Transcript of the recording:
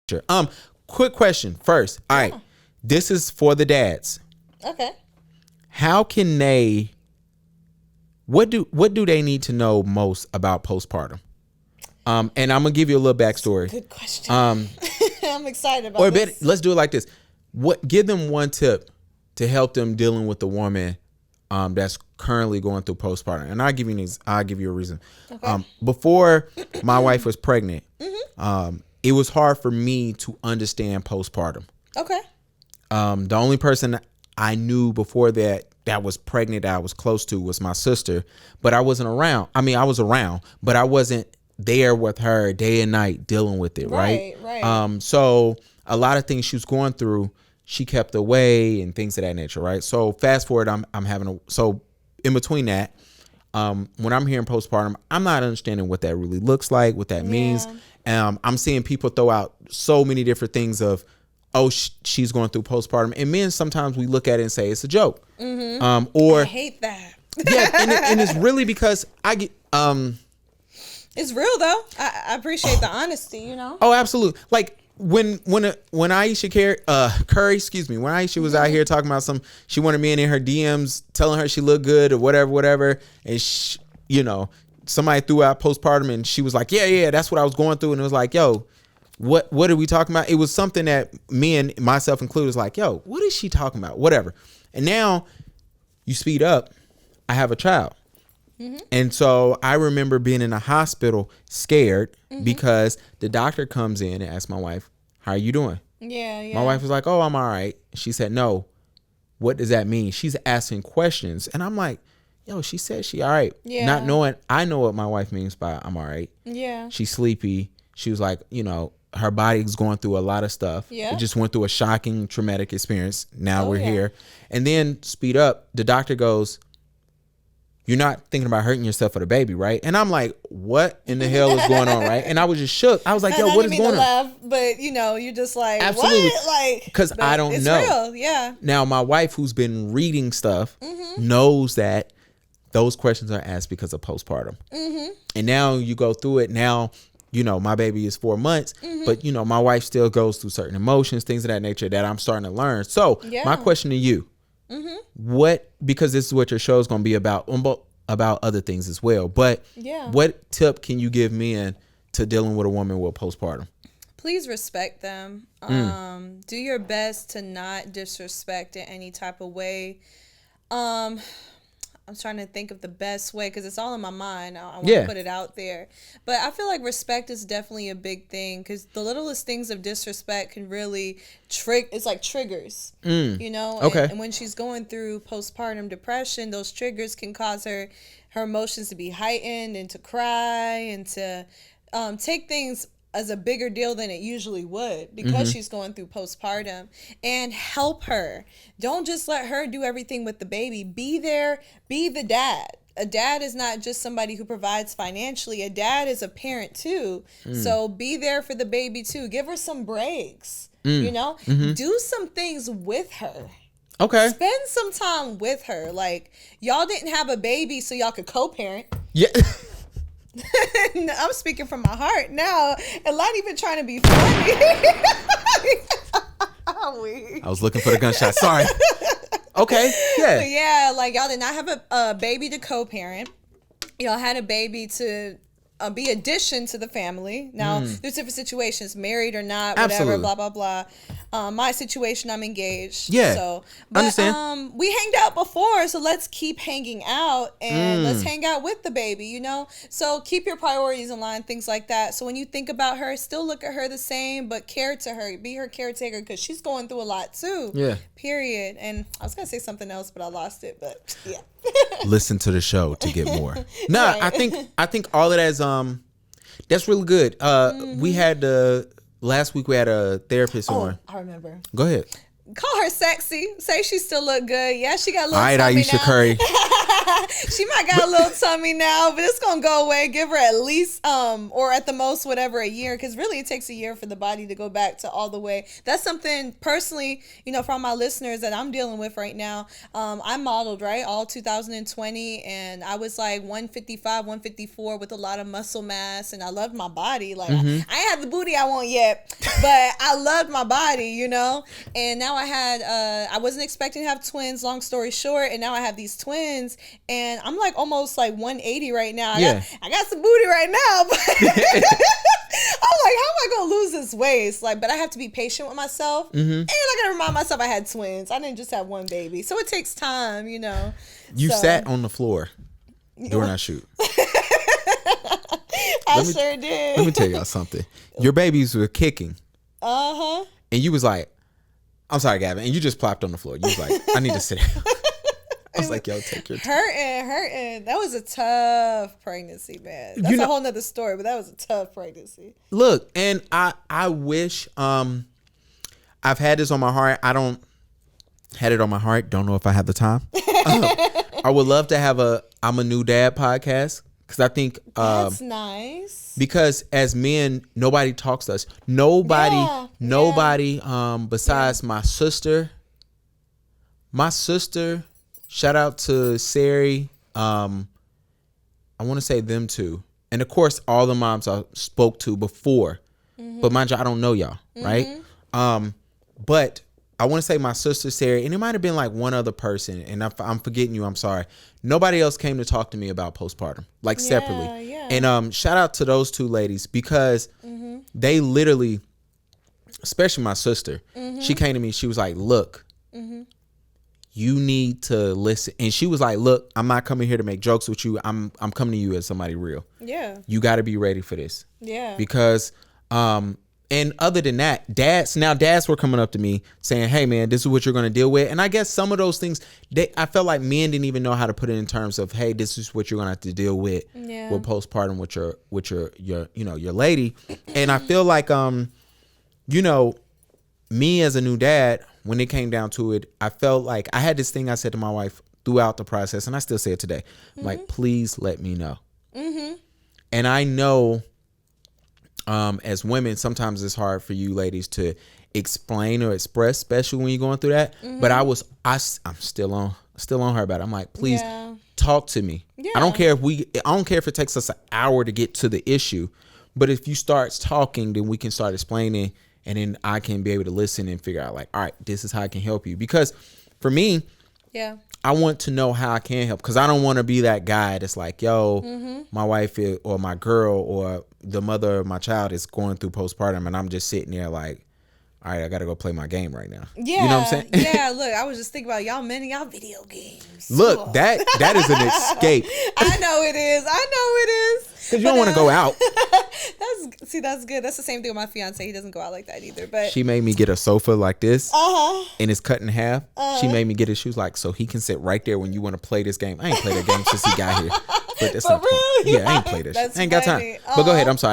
Sure. Quick question first. All right. This is for the dads. Okay. How can they, what do they need to know most about postpartum? And I'm gonna give you a little backstory. Good question. I'm excited about this. Let's do it like this. Give them one tip to help them dealing with the woman that's currently going through postpartum. And I'll give you a reason. Okay. Before my wife was pregnant, it was hard for me to understand postpartum. Okay. The only person I knew before that was pregnant that I was close to was my sister, but I wasn't around. I mean, I was around, but I wasn't there with her day and night dealing with it. Right. So a lot of things she was going through, she kept away and things of that nature. Right. So fast forward, so in between that, when I'm hearing postpartum, I'm not understanding what that really looks like, what that means. I'm seeing people throw out so many different things of, oh, she's going through postpartum. And men, sometimes we look at it and say it's a joke. Or I hate that. Yeah. And it's really because I get, it's real though. I appreciate the honesty, you know? Oh, absolutely. Like when Aisha Curry, when Aisha was out here talking about she wanted me in her DMs telling her she looked good or whatever. And somebody threw out postpartum and she was like, yeah, that's what I was going through. And it was like, yo, what are we talking about? It was something that me and myself included was like, yo, what is she talking about? Whatever. And now you speed up. I have a child. And so I remember being in a hospital scared because the doctor comes in and asks my wife, how are you doing? Yeah. My wife was like, oh, I'm all right. She said, no. What does that mean? She's asking questions. And I'm like, yo, she said she all right. Yeah. Not knowing, I know what my wife means by I'm all right. Yeah. She's sleepy. She was like, her body's going through a lot of stuff. Yeah. It just went through a shocking, traumatic experience. Now we're here. And then speed up. The doctor goes, you're not thinking about hurting yourself for the baby, right? And I'm like, what in the hell is going on, right? And I was just shook. I was like, yo, what is going on? Laugh, but you're just like, absolutely. What? Like, because I don't know. It's real, yeah. Now, my wife, who's been reading stuff, knows that those questions are asked because of postpartum. And now you go through it. Now, my baby is 4 months, but my wife still goes through certain emotions, things of that nature that I'm starting to learn. So my question to you, because this is what your show is going to be about other things as well. But what tip can you give men to dealing with a woman with postpartum? Please respect them. Do your best to not disrespect in any type of way. I'm trying to think of the best way because it's all in my mind. I want to put it out there. But I feel like respect is definitely a big thing because the littlest things of disrespect can really it's like triggers, Okay. And when she's going through postpartum depression, those triggers can cause her emotions to be heightened and to cry and to take things as a bigger deal than it usually would because she's going through postpartum. And help her. Don't just let her do everything with the baby. Be there. Be the dad. A dad is not just somebody who provides financially. A dad is a parent too. So be there for the baby too. Give her some breaks. Do some things with her. Okay. Spend some time with her. Like, y'all didn't have a baby so y'all could co-parent. Yeah. I'm speaking from my heart now, and not even trying to be funny. I was looking for the gunshot. Sorry. Okay. Yeah. But yeah, like y'all did not have a baby to co-parent. Y'all had a baby to be addition to the family. Now, there's different situations, married or not, whatever, absolutely. blah, blah, blah. My situation, I'm engaged. Yeah. So, but understand. We hanged out before, so let's keep hanging out and let's hang out with the baby, So keep your priorities in line, things like that. So when you think about her, still look at her the same, but care to her, be her caretaker because she's going through a lot too. Yeah. Period. And I was gonna say something else, but I lost it. But yeah. Listen to the show to get more. Nah, right. I think all of that is that's really good. We had last week we had a therapist on. I remember. Go ahead. Call her sexy. Say she still look good. Yeah, she got a little. All right, Aisha Curry. She might got a little tummy now, but it's gonna go away. Give her at least or at the most whatever a year, because really it takes a year for the body to go back to all the way. That's something personally, from my listeners that I'm dealing with right now. I modeled right all 2020, and I was like 155, 154 with a lot of muscle mass, and I loved my body. Like I ain't had the booty I want yet, but I loved my body, And now I wasn't expecting to have twins. Long story short, and now I have these twins, and I'm like almost like 180 right now. I got some booty right now, but I'm like, how am I gonna lose this waist? But I have to be patient with myself, and I gotta remind myself I had twins. I didn't just have one baby, so it takes time, You sat on the floor during our shoot. I sure did. Let me tell y'all something. Your babies were kicking. And you was like, I'm sorry, Gavin. And you just plopped on the floor. You was like, I need to sit down. I was like, yo, take your time. Hurting. That was a tough pregnancy, man. That's a whole nother story, but that was a tough pregnancy. Look, and I wish I've had this on my heart. I don't had it on my heart. Don't know if I have the time. I would love to have I'm a New Dad podcast, because I think that's nice. Because as men, nobody talks to us. Nobody besides my sister. My sister, shout out to Sari. I want to say them two. And of course, all the moms I spoke to before. But mind you, I don't know y'all, right? But I want to say my sister, Sari, and it might have been like one other person, and if I'm forgetting you, I'm sorry. Nobody else came to talk to me about postpartum, separately. Yeah. And shout out to those two ladies, because they literally, especially my sister, she came to me, she was like, look, you need to listen. And she was like, look, I'm not coming here to make jokes with you. I'm coming to you as somebody real. Yeah. You got to be ready for this. Yeah. Because, and other than that, dads were coming up to me saying, hey man, this is what you're going to deal with. And I guess some of those things, I felt like men didn't even know how to put it in terms of, hey, this is what you're going to have to deal with postpartum with your lady. And I feel like, me as a new dad, when it came down to it, I felt like I had this thing I said to my wife throughout the process, and I still say it today. Like, please let me know. And I know, as women, sometimes it's hard for you ladies to explain or express, especially when you're going through that. But I'm still on her about it. I'm like, please talk to me. I don't care if it takes us an hour to get to the issue, but if you start talking, then we can start explaining, and then I can be able to listen and figure out, like, all right, this is how I can help you. Because for me, I want to know how I can help, because I don't want to be that guy that's like, yo, my wife or my girl or the mother of my child is going through postpartum, and I'm just sitting there like, all right, I got to go play my game right now. Yeah. You know what I'm saying? Yeah, look, I was just thinking about y'all men and y'all video games. Look, that is an escape. I know it is. Because you don't want to go out. That's good. That's the same thing with my fiance. He doesn't go out like that either. But she made me get a sofa like this, and it's cut in half. She made me get it. She was like, so he can sit right there when you want to play this game. I ain't played that game since he got here. But that's not real? Yeah, I ain't played this. I ain't got time. But go ahead. I'm sorry.